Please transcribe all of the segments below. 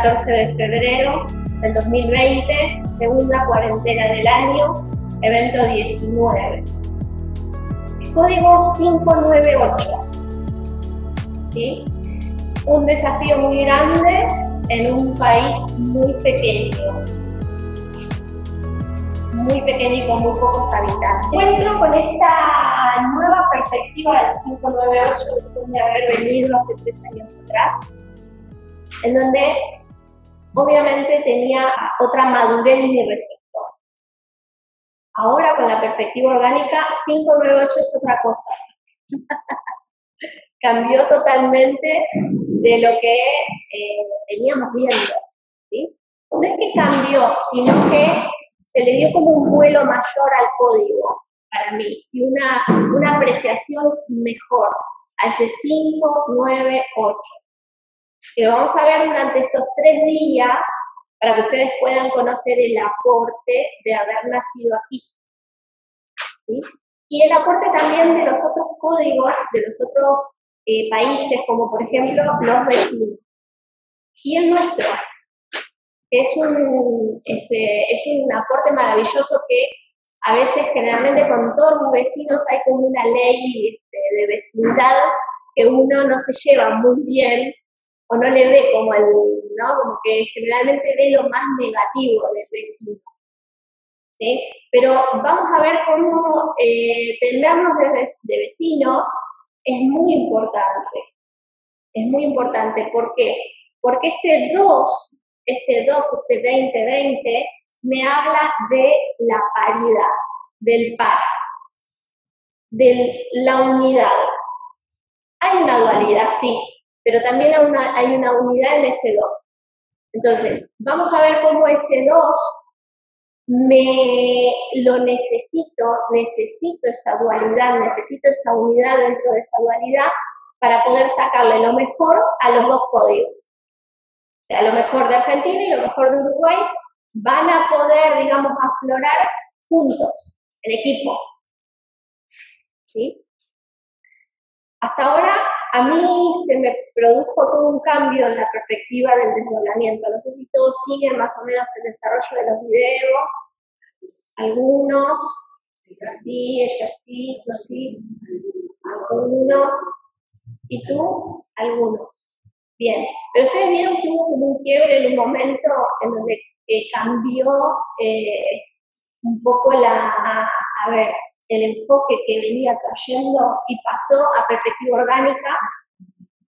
14 de febrero del 2020, segunda cuarentena del año, evento 19. Código 598. ¿Sí? Un desafío muy grande en un país muy pequeño y con muy pocos habitantes. Encuentro con esta nueva perspectiva del 598 después de haber venido hace 3 años atrás, en donde obviamente tenía otra madurez en mi receptor. Ahora con la perspectiva orgánica, 598 es otra cosa. Cambió totalmente de lo que veníamos viendo, ¿sí? No es que cambió, sino que se le dio como un vuelo mayor al código para mí y una apreciación mejor a ese 598. Que lo vamos a ver durante estos 3 días para que ustedes puedan conocer el aporte de haber nacido aquí, ¿sí? Y el aporte también de los otros códigos, de los otros países, como por ejemplo los vecinos. Y el nuestro es un aporte maravilloso que a veces, generalmente con todos los vecinos hay como una ley de vecindad que uno no se lleva muy bien o no le ve como ¿no? Como que generalmente ve lo más negativo del vecino. ¿Sí? Pero vamos a ver cómo tenernos de vecinos es muy importante. Es muy importante. ¿Por qué? Porque este 2020, me habla de la paridad, del par, de la unidad. Hay una dualidad, sí, pero también hay una unidad en ese 2. Entonces, vamos a ver cómo ese 2 lo necesito esa dualidad, necesito esa unidad dentro de esa dualidad para poder sacarle lo mejor a los 2 códigos. O sea, lo mejor de Argentina y lo mejor de Uruguay van a poder, digamos, aflorar juntos, en equipo. ¿Sí? Hasta ahora, a mí se me produjo todo un cambio en la perspectiva del desdoblamiento. No sé si todos siguen más o menos el desarrollo de los videos. Algunos, sí, ella sí, yo sí. Algunos. ¿Y tú? Algunos. Bien. Pero ustedes vieron que hubo como un quiebre en un momento en donde cambió un poco el enfoque que venía trayendo y pasó a perspectiva orgánica.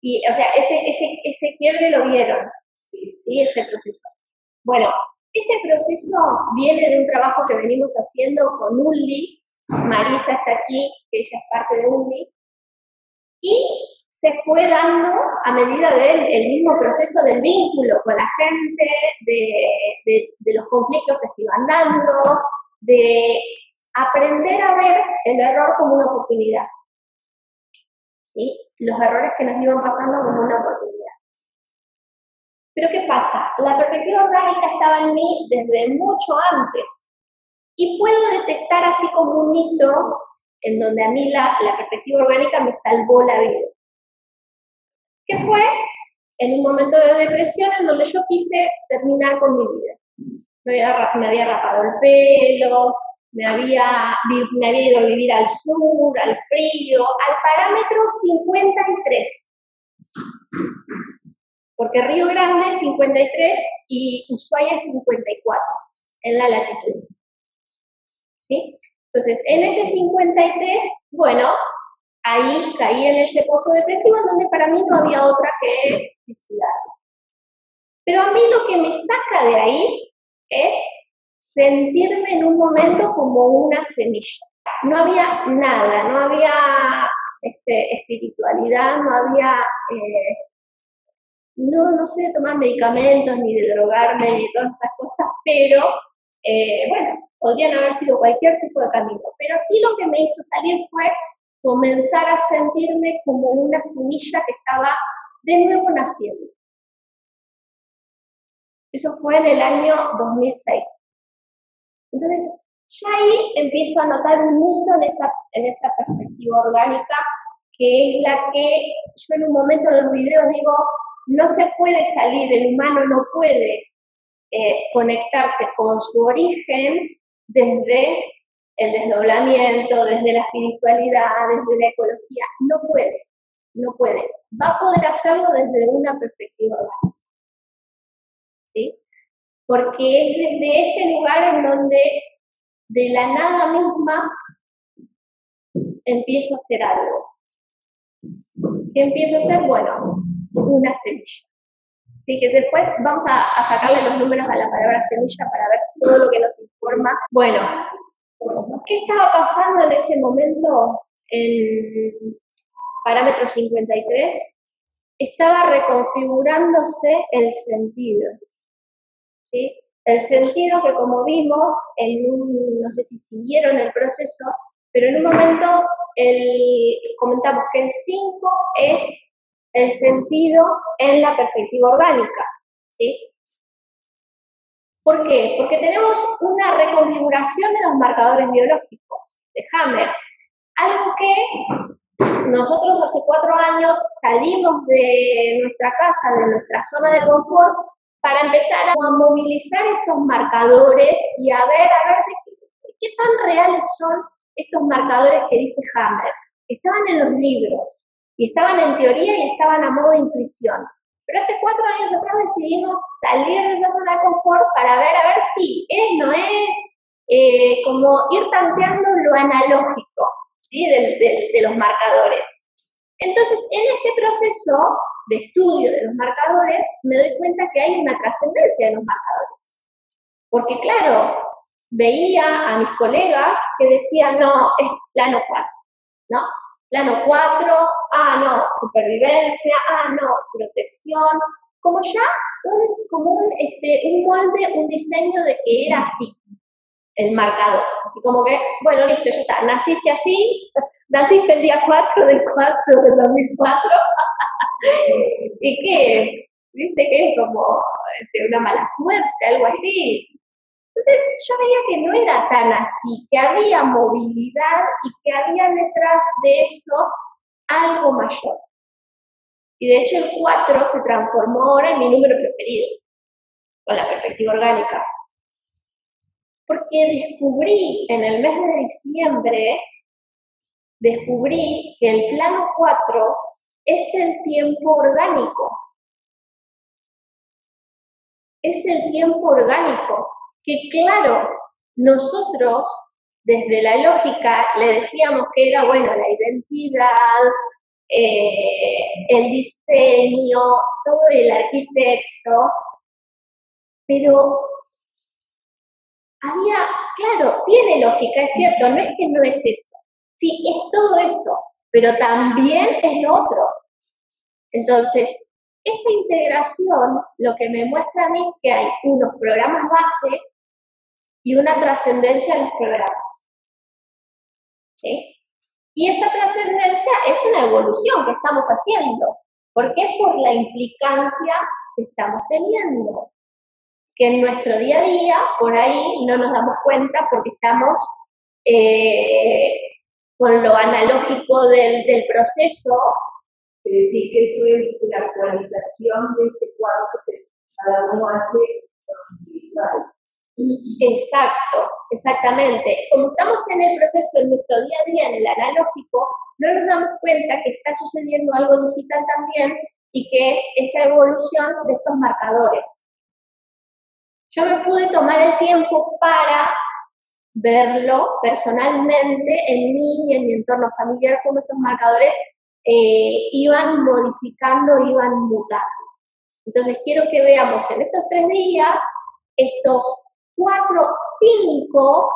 Y, o sea, ese quiebre lo vieron, ¿sí? Ese proceso. Bueno, este proceso viene de un trabajo que venimos haciendo con UNLI. Marisa está aquí, que ella es parte de UNLI. Y se fue dando a medida del mismo proceso del vínculo con la gente, de los conflictos que se iban dando, de aprender a ver el error como una oportunidad. ¿Sí? Los errores que nos iban pasando como una oportunidad. Pero ¿qué pasa? La perspectiva orgánica estaba en mí desde mucho antes. Y puedo detectar así como un hito en donde a mí la perspectiva orgánica me salvó la vida. ¿Qué fue? En un momento de depresión en donde yo quise terminar con mi vida. Me había rapado el pelo, me había ido a vivir al sur, al frío, al parámetro 53. Porque Río Grande es 53 y Ushuaia es 54 en la latitud. ¿Sí? Entonces, en ese 53, bueno, ahí caí en ese pozo depresivo en donde para mí no había otra que suicidarme. Pero a mí lo que me saca de ahí es sentirme en un momento como una semilla. No había nada, no había espiritualidad, no había, no sé de tomar medicamentos, ni de drogarme, ni de todas esas cosas, pero bueno, podrían haber sido cualquier tipo de camino. Pero sí lo que me hizo salir fue comenzar a sentirme como una semilla que estaba de nuevo naciendo. Eso fue en el año 2006. Entonces, ya ahí empiezo a notar un hito en esa perspectiva orgánica, que es la que yo en un momento en los videos digo, no se puede salir, el humano no puede conectarse con su origen desde el desdoblamiento, desde la espiritualidad, desde la ecología, no puede. Va a poder hacerlo desde una perspectiva orgánica, ¿sí? Porque es desde ese lugar en donde de la nada misma empiezo a hacer algo. ¿Qué empiezo a hacer? Bueno, una semilla. Así que después vamos a sacarle los números a la palabra semilla para ver todo lo que nos informa. Bueno, ¿qué estaba pasando en ese momento? El parámetro 53 estaba reconfigurándose el sentido, ¿sí? El sentido que, como vimos, no sé si siguieron el proceso, pero en un momento comentamos que el 5 es el sentido en la perspectiva orgánica, ¿sí? ¿Por qué? Porque tenemos una reconfiguración de los marcadores biológicos de Hammer, algo que nosotros hace 4 años salimos de nuestra casa, de nuestra zona de confort, para empezar a movilizar esos marcadores y a ver qué tan reales son estos marcadores que dice Hammer. Estaban en los libros, y estaban en teoría y estaban a modo de intuición. Pero hace 4 años atrás decidimos salir de esa zona de confort para ver si es, no es, como ir tanteando lo analógico, ¿sí? de los marcadores. Entonces, en ese proceso de estudio de los marcadores, me doy cuenta que hay una trascendencia de los marcadores. Porque, claro, veía a mis colegas que decían, no, es plano 4, ¿no? Plano 4, no, supervivencia, no, protección, como ya un molde, un diseño de que era así, el marcador. Y como que, bueno, listo, ya está, naciste así, naciste el día 4 del 4 del 2004, ¿y qué? ¿Viste que es como una mala suerte, algo así? Entonces yo veía que no era tan así, que había movilidad y que había detrás de eso algo mayor. Y de hecho el 4 se transformó ahora en mi número preferido, con la perspectiva orgánica. Porque descubrí en el mes de diciembre, que el plano 4 es el tiempo orgánico. Es el tiempo orgánico. Que claro, nosotros desde la lógica le decíamos que era, bueno, la identidad, el diseño, todo el arquitecto, pero claro, tiene lógica, es cierto, no es que no es eso, sí, es todo eso, pero también es lo otro. Entonces, esa integración lo que me muestra a mí es que hay unos programas base y una trascendencia en los programas, ¿sí? Y esa trascendencia es una evolución que estamos haciendo. ¿Por qué? Por la implicancia que estamos teniendo. Que en nuestro día a día, por ahí, no nos damos cuenta porque estamos con lo analógico del proceso. Es decir, que esto es la actualización de este cuadro que cada uno hace individual. Exacto, exactamente. Como estamos en el proceso en nuestro día a día, en el analógico, no nos damos cuenta que está sucediendo algo digital también y que es esta evolución de estos marcadores. Yo me pude tomar el tiempo para verlo personalmente en mí y en mi entorno familiar, cómo estos marcadores iban modificando, iban mutando. Entonces quiero que veamos en estos 3 días estos 4, 5,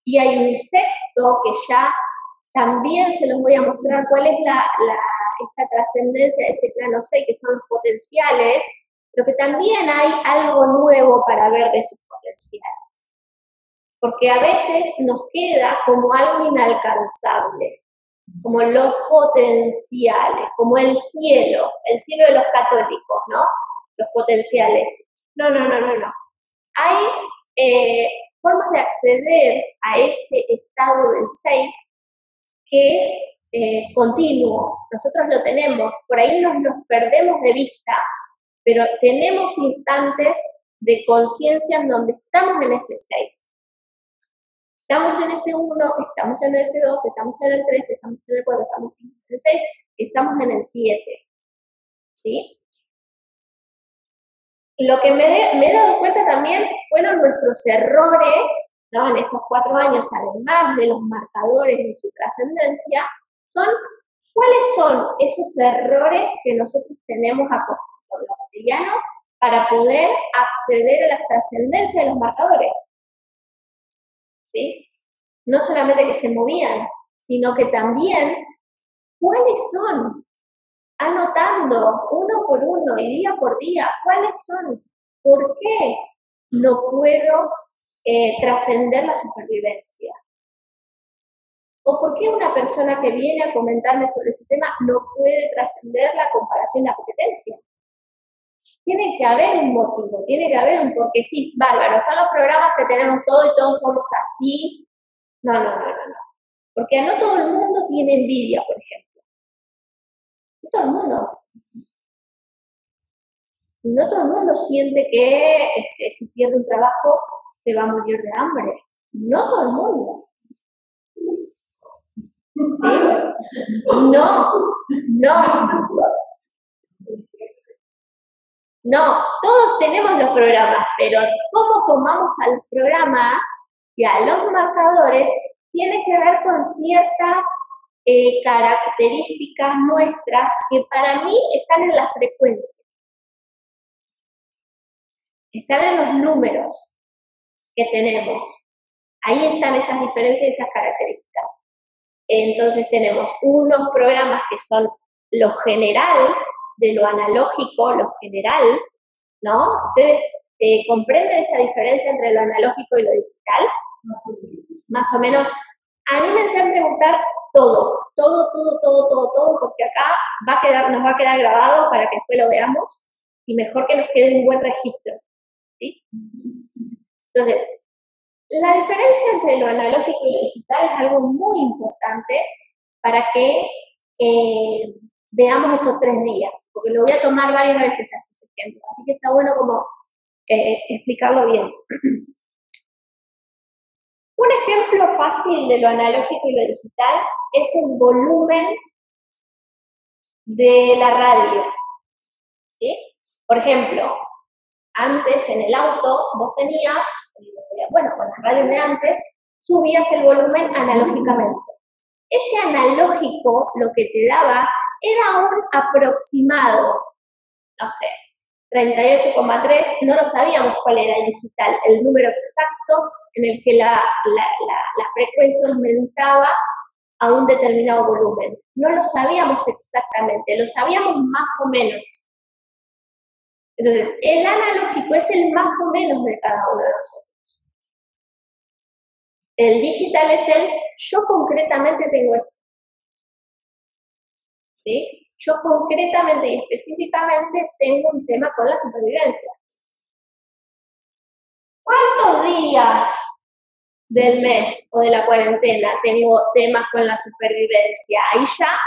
y hay un sexto que ya también se los voy a mostrar cuál es esta trascendencia de ese plano 6, que son los potenciales, pero que también hay algo nuevo para ver de esos potenciales. Porque a veces nos queda como algo inalcanzable, como los potenciales, como el cielo de los católicos, ¿no? Los potenciales. No. Hay formas de acceder a ese estado del 6 que es continuo. Nosotros lo tenemos, por ahí nos perdemos de vista pero tenemos instantes de conciencia en donde estamos en ese 6. Estamos en ese 1, estamos en ese 2, estamos en el 3, estamos en el 4, estamos en el 6, estamos en el 7. ¿Sí? Lo que me he dado cuenta también fueron nuestros errores, ¿no? En estos 4 años, además de los marcadores de su trascendencia, son cuáles son esos errores que nosotros tenemos a lo cotidiano para poder acceder a la trascendencia de los marcadores. ¿Sí? No solamente que se movían, sino que también cuáles son, anotando uno por uno y día por día, cuáles son, por qué no puedo trascender la supervivencia. ¿O por qué una persona que viene a comentarme sobre ese tema no puede trascender la comparación y la competencia? Tiene que haber un motivo, tiene que haber un porqué. Sí, bárbaro, son los programas que tenemos todos y todos somos así. No. Porque no todo el mundo tiene envidia, por ejemplo. No todo el mundo. No todo el mundo siente que si pierde un trabajo se va a morir de hambre. No todo el mundo. ¿Sí? No, todos tenemos los programas, pero cómo tomamos a los programas y a los marcadores tiene que ver con ciertas características nuestras que para mí están en las frecuencias. Están en los números que tenemos. Ahí están esas diferencias y esas características. Entonces tenemos unos programas que son lo general, de lo analógico, lo general, ¿no? ¿Ustedes comprenden esta diferencia entre lo analógico y lo digital? Más o menos, anímense a preguntar todo, porque acá nos va a quedar grabado para que después lo veamos y mejor que nos quede un buen registro, ¿sí? Entonces, la diferencia entre lo analógico y lo digital es algo muy importante para que veamos estos 3 días, porque lo voy a tomar varias veces estos ejemplos, así que está bueno como explicarlo bien. Un ejemplo fácil de lo analógico y lo digital es el volumen de la radio. ¿Sí? Por ejemplo, antes en el auto vos tenías, con la radio de antes, subías el volumen analógicamente. Ese analógico lo que te daba era un aproximado, no sé, 38,3, no lo sabíamos cuál era el digital, el número exacto en el que la frecuencia aumentaba a un determinado volumen. No lo sabíamos exactamente, lo sabíamos más o menos. Entonces, el analógico es el más o menos de cada uno de nosotros. El digital es el yo concretamente tengo esto. ¿Sí? Yo concretamente y específicamente tengo un tema con la supervivencia. ¿Cuántos días del mes o de la cuarentena tengo temas con la supervivencia? Ahí ya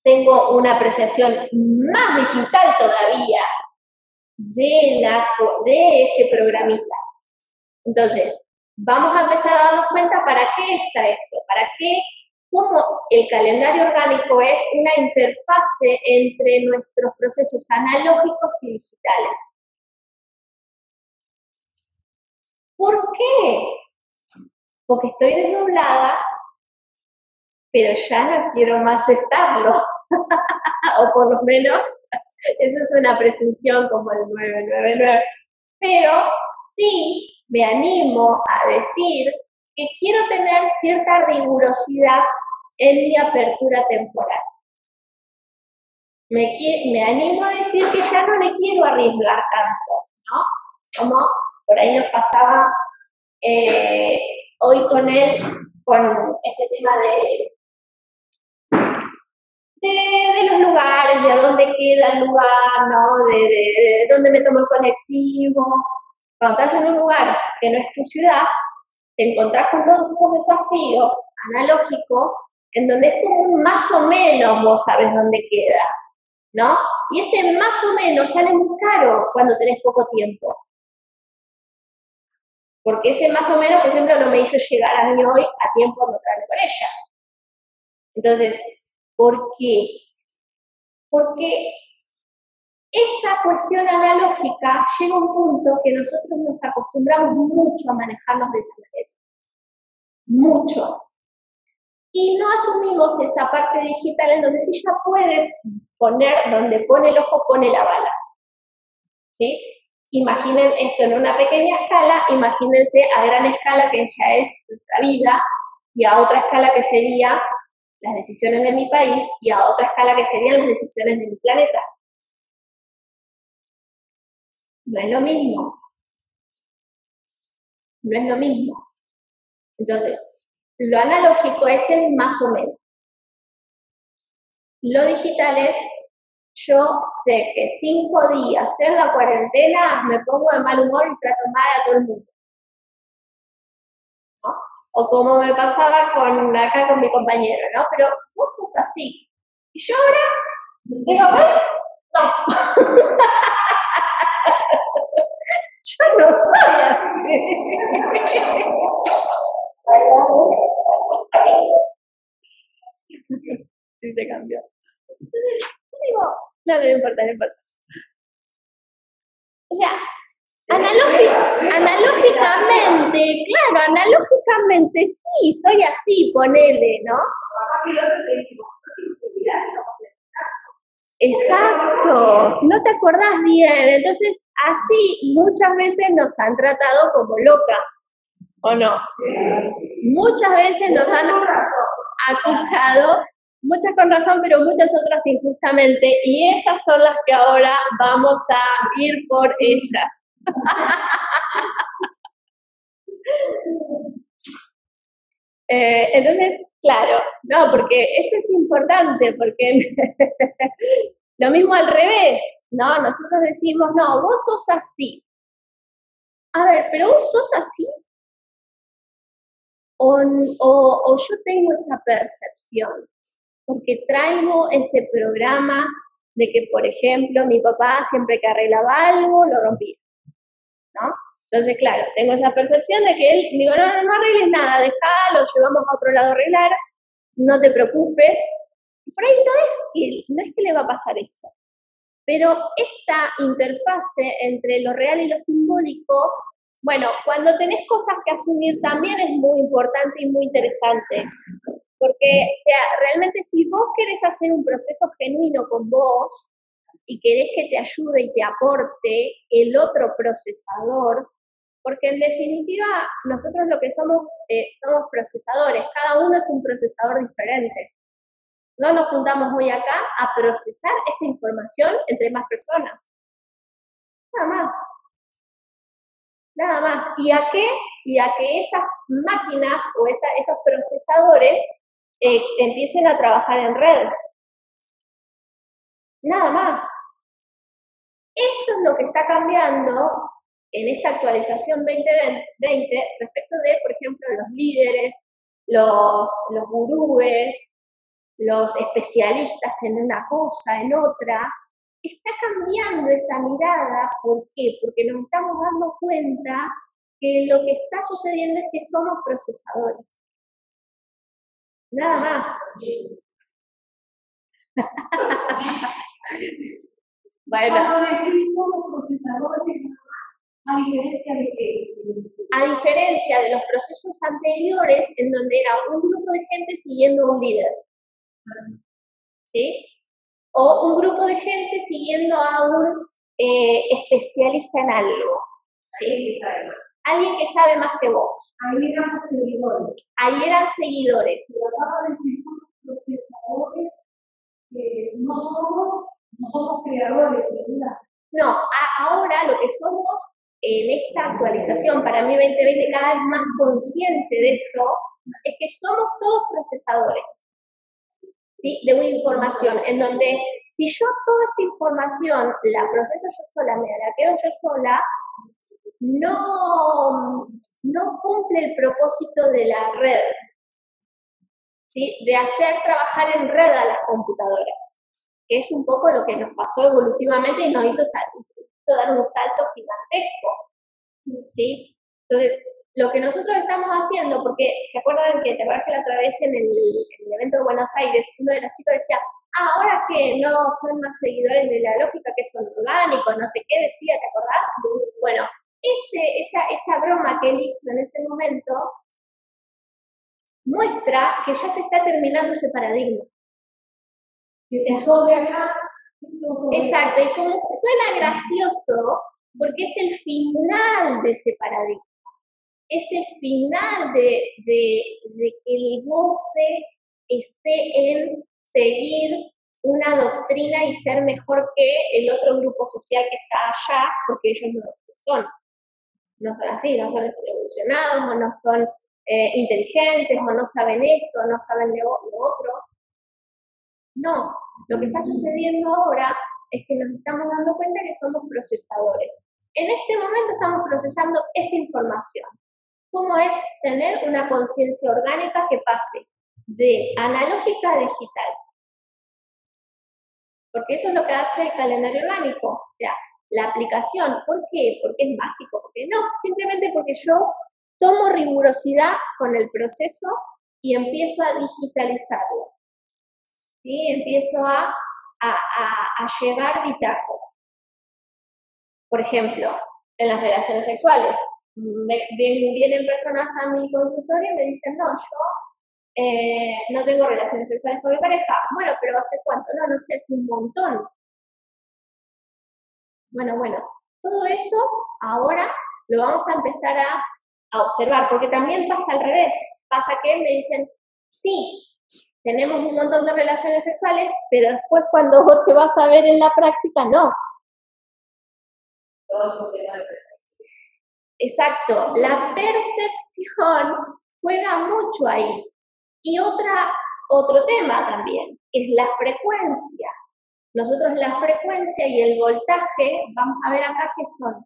tengo una apreciación más digital todavía de ese programita. Entonces, vamos a empezar a darnos cuenta para qué está esto, cómo el calendario orgánico es una interfase entre nuestros procesos analógicos y digitales. ¿Por qué? Porque estoy desdoblada, pero ya no quiero más estarlo. O por lo menos, esa es una presunción como el 999. Pero sí me animo a decir que quiero tener cierta rigurosidad en mi apertura temporal. Me animo a decir que ya no le quiero arriesgar tanto, ¿no? Como por ahí nos pasaba hoy con él, con este tema de los lugares, de a dónde queda el lugar, ¿no? De dónde me tomo el colectivo. Cuando estás en un lugar que no es tu ciudad, te encontrás con todos esos desafíos analógicos en donde es como un más o menos vos sabes dónde queda. ¿no? Y ese más o menos ya no es muy caro cuando tenés poco tiempo. Porque ese más o menos, por ejemplo, no me hizo llegar a mí hoy a tiempo a encontrarme con ella. Entonces, ¿por qué? Porque esa cuestión analógica llega a un punto que nosotros nos acostumbramos mucho a manejarnos de esa manera. Mucho. Y no asumimos esa parte digital en donde sí ya puede poner, donde pone el ojo, pone la bala. ¿Sí? Imaginen esto en una pequeña escala, imagínense a gran escala que ya es nuestra vida, y a otra escala que sería las decisiones de mi país, y a otra escala que serían las decisiones de mi planeta. No es lo mismo. No es lo mismo. Entonces, lo analógico es el más o menos. Lo digital es, yo sé que 5 días en la cuarentena me pongo de mal humor y trato mal a todo el mundo. ¿No? O como me pasaba acá con mi compañero, ¿no? Pero vos sos así. Y yo ahora digo, bueno, no. Yo no soy así. Sí se cambió. Entonces, yo digo, no importa, no importa. O sea, analógicamente, claro, analógicamente sí, soy así, ponele, ¿no? Exacto, no te acordás bien, entonces así muchas veces nos han tratado como locas, ¿o no? Muchas veces nos han acusado, muchas con razón, pero muchas otras injustamente, y estas son las que ahora vamos a ir por ellas. Entonces, claro, no, porque esto es importante, porque lo mismo al revés, ¿no? Nosotros decimos, no, vos sos así. A ver, pero vos sos así, o yo tengo esta percepción, porque traigo ese programa de que, por ejemplo, mi papá siempre que arreglaba algo, lo rompía, ¿no? Entonces, claro, tengo esa percepción de que él, digo, no arregles nada, dejalo, llevamos a otro lado a arreglar, no te preocupes. Por ahí no es que le va a pasar eso. Pero esta interfase entre lo real y lo simbólico, bueno, cuando tenés cosas que asumir también es muy importante y muy interesante. Porque realmente si vos querés hacer un proceso genuino con vos y querés que te ayude y te aporte el otro procesador, porque en definitiva nosotros lo que somos procesadores, cada uno es un procesador diferente. No nos juntamos hoy acá a procesar esta información entre más personas. Nada más. Nada más. ¿Y a qué? Y a que esas máquinas o esos procesadores empiecen a trabajar en red. Nada más. Eso es lo que está cambiando en esta actualización 2020 respecto de, por ejemplo, los líderes, los gurúes, los especialistas en una cosa, en otra. Está cambiando esa mirada. ¿Por qué? Porque nos estamos dando cuenta que lo que está sucediendo es que somos procesadores. Nada más. Bueno. Cuando decís somos procesadores, ¿a diferencia de qué? A diferencia de los procesos anteriores, en donde era un grupo de gente siguiendo a un líder. ¿Sí? O un grupo de gente siguiendo a un especialista en algo. ¿Sí? Alguien que sabe más que vos. Ahí eran seguidores. Ahí eran seguidores. Se trataba de que somos procesadores, no somos creadores, ¿verdad? No, ahora lo que somos en esta actualización, para mí 2020 cada vez más consciente de esto, es que somos todos procesadores. ¿Sí? De una información, en donde si yo toda esta información la proceso yo sola, me la quedo yo sola, no cumple el propósito de la red, ¿sí? De hacer trabajar en red a las computadoras. que es un poco lo que nos pasó evolutivamente y nos hizo dar un salto gigantesco, ¿sí? Entonces, lo que nosotros estamos haciendo, porque se acuerdan que te acuerdas que la otra vez en el evento de Buenos Aires, uno de los chicos decía, ahora que no son más seguidores de la lógica, que son orgánicos, no sé qué decía, ¿te acordás? Bueno, esa broma que él hizo en ese momento muestra que ya se está terminando ese paradigma. Que se sobre acá. Exacto, y como suena gracioso, porque es el final de ese paradigma, es el final de que el goce esté en seguir una doctrina y ser mejor que el otro grupo social que está allá, porque ellos no son así, no son evolucionados, o no son inteligentes, o no saben esto, o no saben lo otro. No, lo que está sucediendo ahora es que nos estamos dando cuenta que somos procesadores. En este momento estamos procesando esta información. ¿Cómo es tener una conciencia orgánica que pase de analógica a digital? Porque eso es lo que hace el calendario orgánico. O sea, la aplicación, ¿por qué? Porque es mágico, porque no, simplemente porque yo tomo rigurosidad con el proceso y empiezo a digitalizarlo. ¿Sí? Empiezo a llevar bitácora. Por ejemplo, en las relaciones sexuales, vienen personas a mi consultorio y me dicen, no, yo no tengo relaciones sexuales con mi pareja. Bueno, pero ¿hace cuánto? No sé, es un montón. Bueno, todo eso ahora lo vamos a empezar a observar, porque también pasa al revés. Pasa que me dicen, sí, tenemos un montón de relaciones sexuales, pero después cuando vos te vas a ver en la práctica, no. Exacto, la percepción juega mucho ahí. Y otro tema también, es la frecuencia. Nosotros la frecuencia y el voltaje, vamos a ver acá que son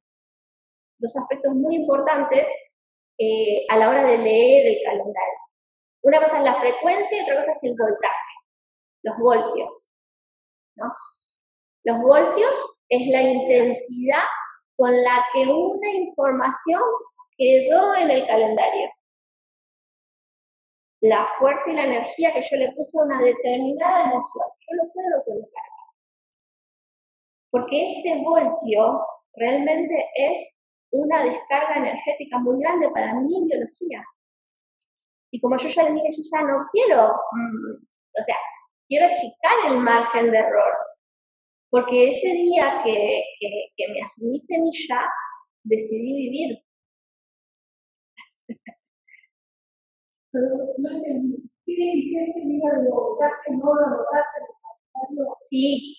dos aspectos muy importantes a la hora de leer el calendario. Una cosa es la frecuencia y otra cosa es el voltaje, los voltios, ¿no? Los voltios es la intensidad con la que una información quedó en el calendario. La fuerza y la energía que yo le puse a una determinada emoción, yo lo puedo colocar. Porque ese voltio realmente es una descarga energética muy grande para mi biología. Y como yo ya les dije, yo ya no quiero, quiero achicar el margen de error. Porque ese día que me asumí semilla, decidí vivir. Pero no entendí. ¿Qué ese día lo votaste? ¿No lo anotaste? Sí.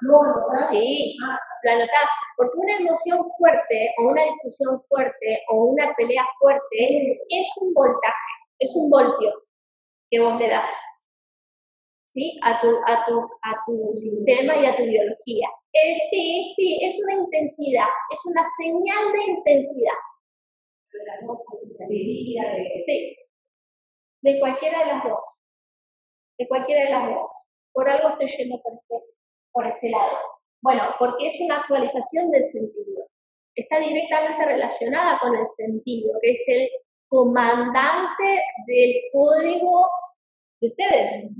¿lo anotaste? Sí, lo anotás. Porque una emoción fuerte, o una discusión fuerte, o una pelea fuerte, es un voltaje, es un voltio que vos le das, ¿sí? a tu sistema y a tu biología. Sí, es una intensidad, es una señal de intensidad. Sí, de cualquiera de las dos. De cualquiera de las dos. Por algo estoy yendo por este lado. Bueno, porque es una actualización del sentido. Está directamente relacionada con el sentido, que es el comandante del código de ustedes.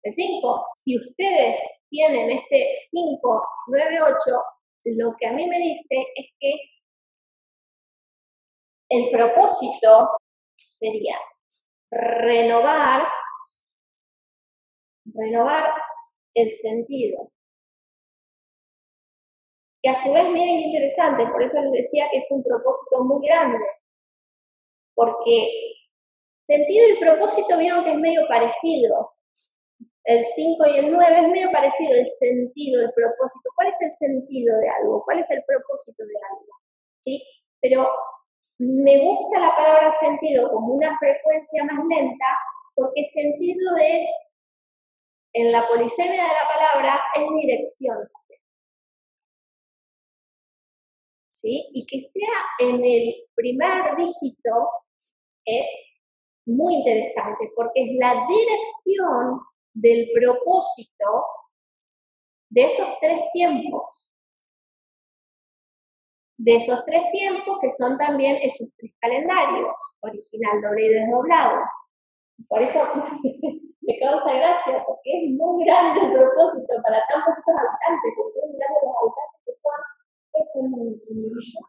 El 5. Si ustedes tienen este 5, 9, 8, lo que a mí me dice es que el propósito sería renovar el sentido. Que a su vez, miren, interesante, por eso les decía que es un propósito muy grande, porque sentido y propósito vieron que es medio parecido. El 5 y el 9 es medio parecido, el sentido, el propósito. ¿Cuál es el sentido de algo? ¿Cuál es el propósito de algo? ¿Sí? Pero me gusta la palabra sentido como una frecuencia más lenta, porque sentido es, en la polisemia de la palabra, es dirección. ¿Sí? Y que sea en el primer dígito es muy interesante, porque es la dirección del propósito de esos 3 tiempos. De esos 3 tiempos que son también esos 3 calendarios, original, doble y desdoblado. Por eso me causa gracia, porque es muy grande el propósito para tan poquitos habitantes, porque es grande los habitantes que son, es un millón.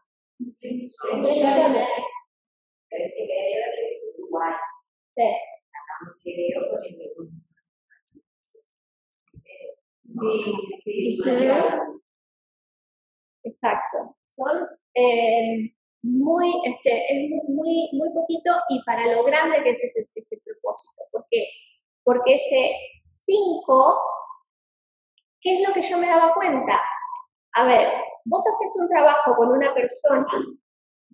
Millones. Uruguay. Sí. Exacto. Son muy poquito y para lo grande que es ese propósito. ¿Por qué? Porque ese 5, ¿qué es lo que yo me daba cuenta? A ver, vos haces un trabajo con una persona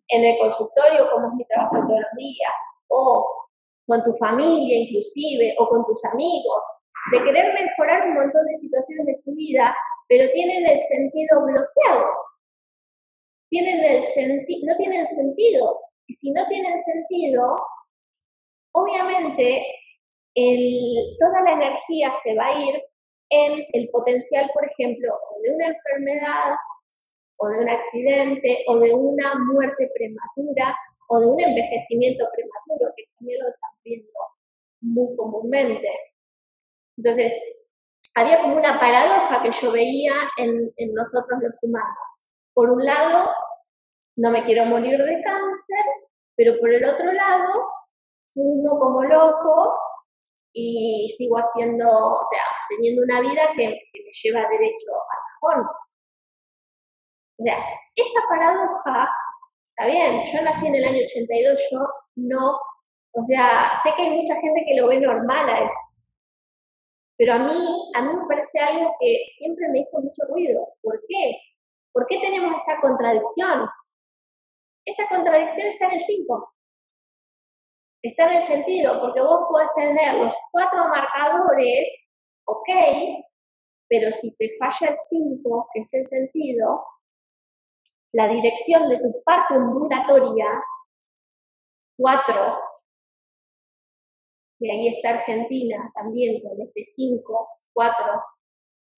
en el consultorio, como es mi trabajo todos los días, o con tu familia inclusive, o con tus amigos, de querer mejorar un montón de situaciones de su vida, pero tienen el sentido bloqueado. No tienen sentido. Y si no tienen sentido, obviamente toda la energía se va a ir en el potencial, por ejemplo, de una enfermedad, o de un accidente, o de una muerte prematura, o de un envejecimiento prematuro, que también lo están viendo muy comúnmente. Entonces, había como una paradoja que yo veía en nosotros los humanos. Por un lado, no me quiero morir de cáncer, pero por el otro lado, fumo como loco y sigo haciendo, o sea, teniendo una vida que me lleva derecho al cajón. O sea, esa paradoja, está bien, yo nací en el año 82, yo no, o sea, sé que hay mucha gente que lo ve normal a eso, pero a mí me parece algo que siempre me hizo mucho ruido. ¿Por qué? ¿Por qué tenemos esta contradicción? Esta contradicción está en el 5. Está en el sentido, porque vos podés tener los 4 marcadores, ok, pero si te falla el 5, que es el sentido, la dirección de tu parte ondulatoria, 4, y ahí está Argentina también con este 5, 4.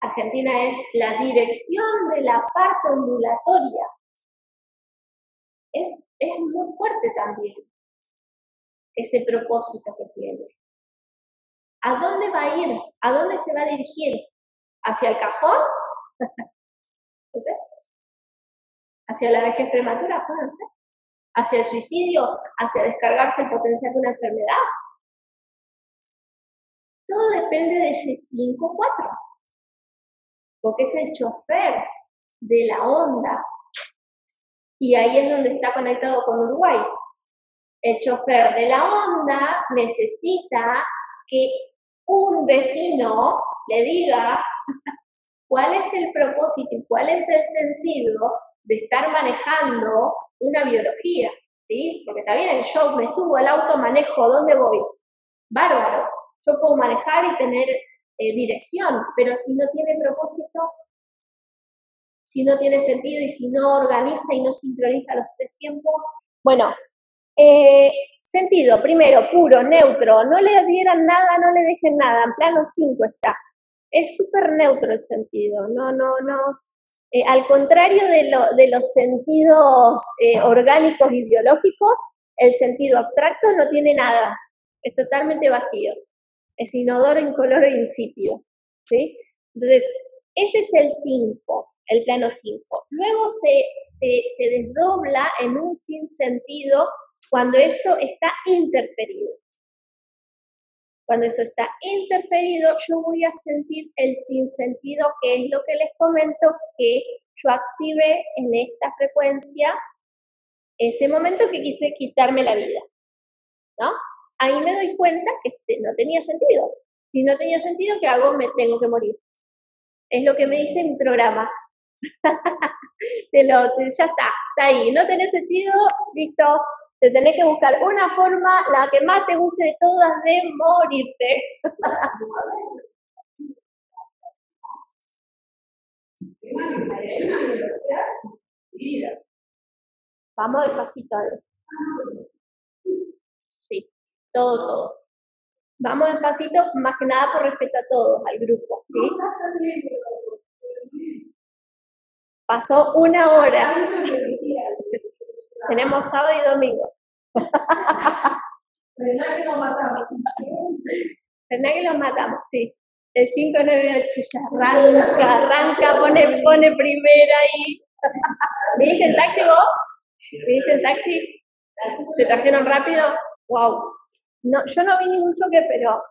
Argentina es la dirección de la parte ondulatoria. Es muy fuerte también ese propósito que tiene. ¿A dónde va a ir? ¿A dónde se va a dirigir? ¿Hacia el cajón? No sé. ¿Hacia la vejez prematura? No sé. ¿Hacia el suicidio? ¿Hacia descargarse el potencial de una enfermedad? Todo depende de ese 5-4. Porque es el chofer de la onda. Y ahí es donde está conectado con Uruguay. El chofer de la onda necesita que un vecino le diga cuál es el propósito y cuál es el sentido de estar manejando una biología, ¿sí? Porque está bien, yo me subo al auto, manejo, ¿dónde voy? Bárbaro, yo puedo manejar y tener dirección, pero si no tiene propósito, si no tiene sentido y si no organiza y no sincroniza los 3 tiempos, bueno, sentido, primero, puro, neutro, no le dieran nada, no le dejen nada, en plano 5 está. Es súper neutro el sentido, no. Al contrario de los sentidos orgánicos y biológicos, el sentido abstracto no tiene nada, es totalmente vacío, es inodoro, incoloro e insípido, ¿sí? Entonces, ese es el 5, el plano 5. Luego se desdobla en un sinsentido cuando eso está interferido. Cuando eso está interferido, yo voy a sentir el sinsentido, que es lo que les comento, que yo active en esta frecuencia ese momento que quise quitarme la vida, ¿no? Ahí me doy cuenta que no tenía sentido. Si no tenía sentido, ¿qué hago? Me tengo que morir. Es lo que me dice mi programa. Ya está ahí. No tenés sentido, listo. Te tenés que buscar una forma, la que más te guste de todas, de morirte. Vamos despacito. Sí, todo. Vamos despacito, más que nada por respeto a todos, al grupo, ¿sí? Pasó 1 hora. Tenemos sábado y domingo. ¿Verdad que nos matamos? ¿Verdad que los matamos? Sí. El 598 ya arranca, pone primera ahí. ¿Viste el taxi vos? ¿Viste el taxi? ¿Te trajeron rápido? Wow. No, yo no vi ningún choque, pero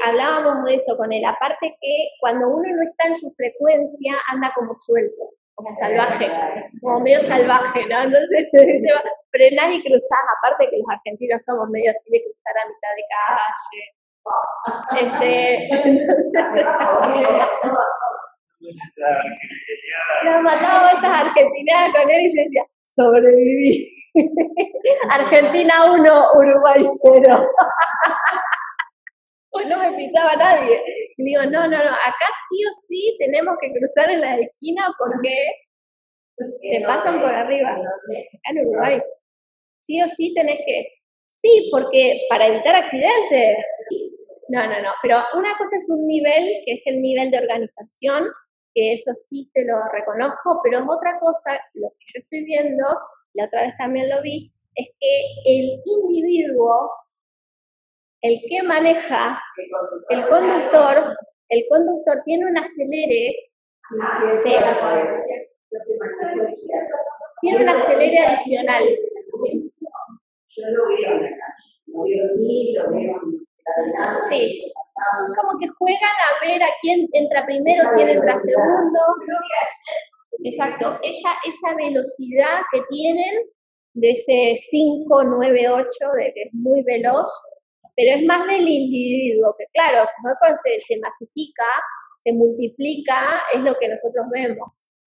hablábamos de eso con él. Aparte que cuando uno no está en su frecuencia, anda como suelto, como salvaje, como medio salvaje, ¿no? Entonces frenás y cruzás. Aparte que los argentinos somos medio así de cruzar a mitad de calle. Nos mataba esas argentinadas con él y yo decía, sobreviví. Argentina 1, Uruguay 0. Pues no me pisaba nadie. Y digo, no, acá sí o sí tenemos que cruzar en la esquina porque te pasan por arriba. Acá en Uruguay. Sí o sí tenés que. Sí, porque para evitar accidentes. No, pero una cosa es un nivel, que es el nivel de organización, que eso sí te lo reconozco, pero es otra cosa, lo que yo estoy viendo, la otra vez también lo vi, es que el individuo, el que maneja, el conductor tiene un acelere, tiene un acelere adicional. Yo lo veo en la calle, lo veo aquí, lo veo en la sí. Como que juegan a ver a quién entra primero, quién entra segundo. Exacto, esa velocidad que tienen de ese 598, de que es muy veloz, pero es más del individuo, que claro, cuando se masifica, se multiplica, es lo que nosotros vemos.